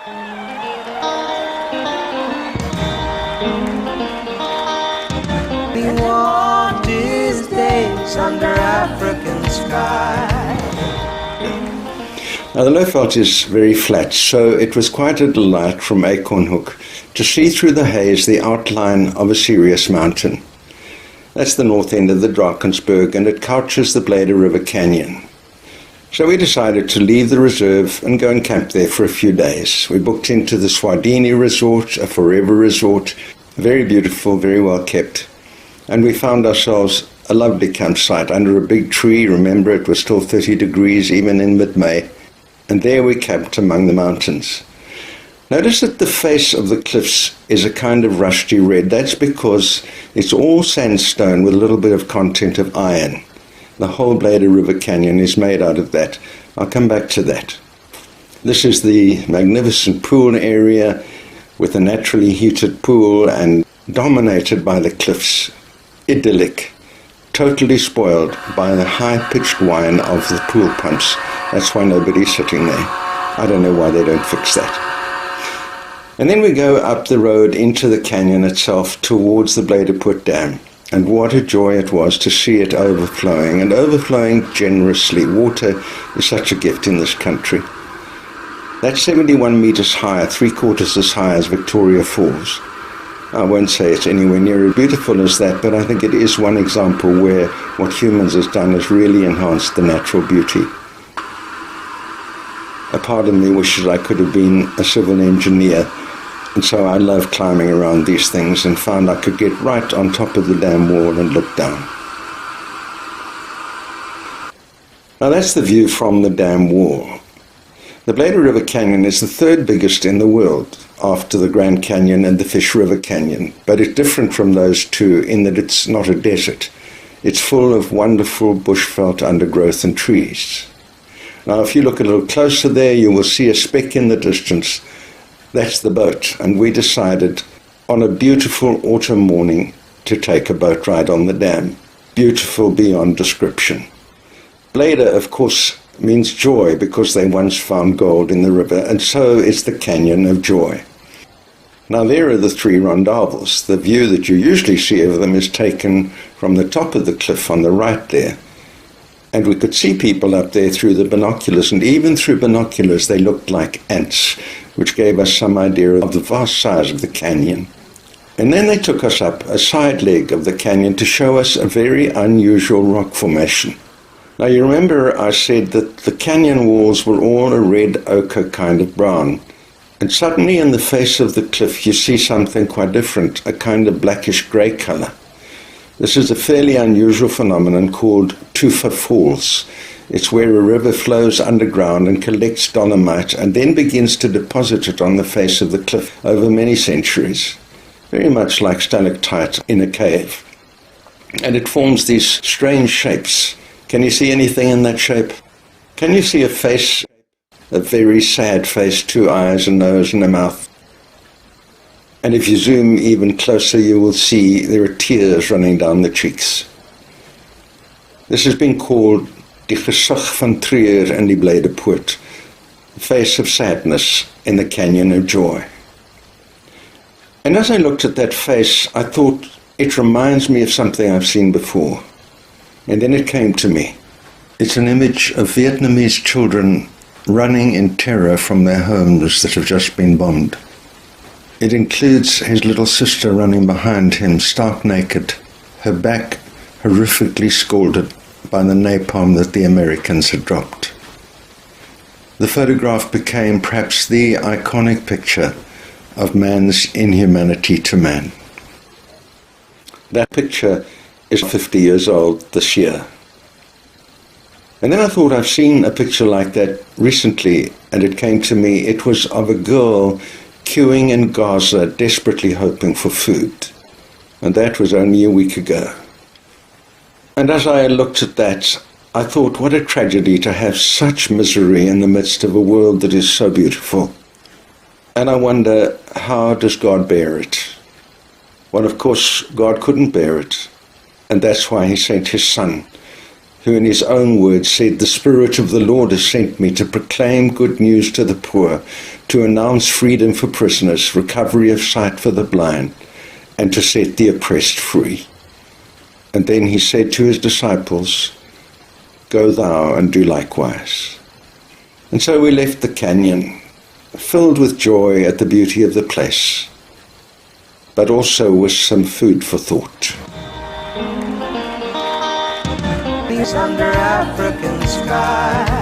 We walked these days under African sky. Now the Bushveld is very flat, so it was quite a delight from Acorn Hook to see through the haze the outline of a serious mountain. That's the north end of the Drakensberg, and it couches the Blyde River Canyon. So we decided to leave the reserve and go and camp there for a few days. We booked into the Swadini Resort, a forever resort, very beautiful, very well kept. And we found ourselves a lovely campsite under a big tree. Remember, it was still 30 degrees even in mid-May. And there we camped among the mountains. Notice that the face of the cliffs is a kind of rusty red. That's because it's all sandstone with a little bit of content of iron. The whole Blyde River Canyon is made out of that. I'll come back to that. This is the magnificent pool area with a naturally heated pool and dominated by the cliffs. Idyllic. Totally spoiled by the high-pitched whine of the pool pumps. That's why nobody's sitting there. I don't know why they don't fix that. And then we go up the road into the canyon itself towards the Blyde Dam. And what a joy it was to see it overflowing, and overflowing generously. Water is such a gift in this country. That's 71 meters high, 3/4 as high as Victoria Falls. I won't say it's anywhere near as beautiful as that, but I think it is one example where what humans has done has really enhanced the natural beauty. A part of me wishes I could have been a civil engineer, and so I love climbing around these things and found I could get right on top of the dam wall and look down. Now that's the view from the dam wall. The Blyde River Canyon is the third biggest in the world, after the Grand Canyon and the Fish River Canyon, but it's different from those two in that it's not a desert. It's full of wonderful bushveld undergrowth and trees. Now if you look a little closer there, you will see a speck in the distance. That's the boat, and we decided on a beautiful autumn morning to take a boat ride on the dam. Beautiful beyond description. Blyde, of course, means joy because they once found gold in the river, and so is the Canyon of Joy. Now there are the three rondavels. The view that you usually see of them is taken from the top of the cliff on the right there. And we could see people up there through the binoculars, and even through binoculars they looked like ants, which gave us some idea of the vast size of the canyon. And then they took us up a side leg of the canyon to show us a very unusual rock formation. Now you remember I said that the canyon walls were all a red ochre kind of brown, and suddenly in the face of the cliff you see something quite different, a kind of blackish grey colour. This is a fairly unusual phenomenon called tufa falls. It's where a river flows underground and collects dolomite and then begins to deposit it on the face of the cliff over many centuries, very much like stalactite in a cave. And it forms these strange shapes. Can you see anything in that shape? Can you see a face, a very sad face, 2 eyes, a nose and a mouth? And if you zoom even closer, you will see there are tears running down the cheeks. This has been called die gesig van treur in die Blyde Poort, the face of sadness in the Canyon of Joy. And as I looked at that face, I thought, it reminds me of something I've seen before. And then it came to me. It's an image of Vietnamese children running in terror from their homes that have just been bombed. It includes his little sister running behind him, stark naked, her back horrifically scalded by the napalm that the Americans had dropped. The photograph became perhaps the iconic picture of man's inhumanity to man. That picture is 50 years old this year. And then I thought, I've seen a picture like that recently, and it came to me, it was of a girl queuing in Gaza, desperately hoping for food. And that was only a week ago. And as I looked at that, I thought, what a tragedy to have such misery in the midst of a world that is so beautiful. And I wonder, how does God bear it? Well, of course, God couldn't bear it. And that's why he sent his Son, who in his own words said, "The Spirit of the Lord has sent me to proclaim good news to the poor, to announce freedom for prisoners, recovery of sight for the blind, and to set the oppressed free. And then he said to his disciples, "Go thou and do likewise." And so we left the canyon, filled with joy at the beauty of the place, but also with some food for thought. Under African sky.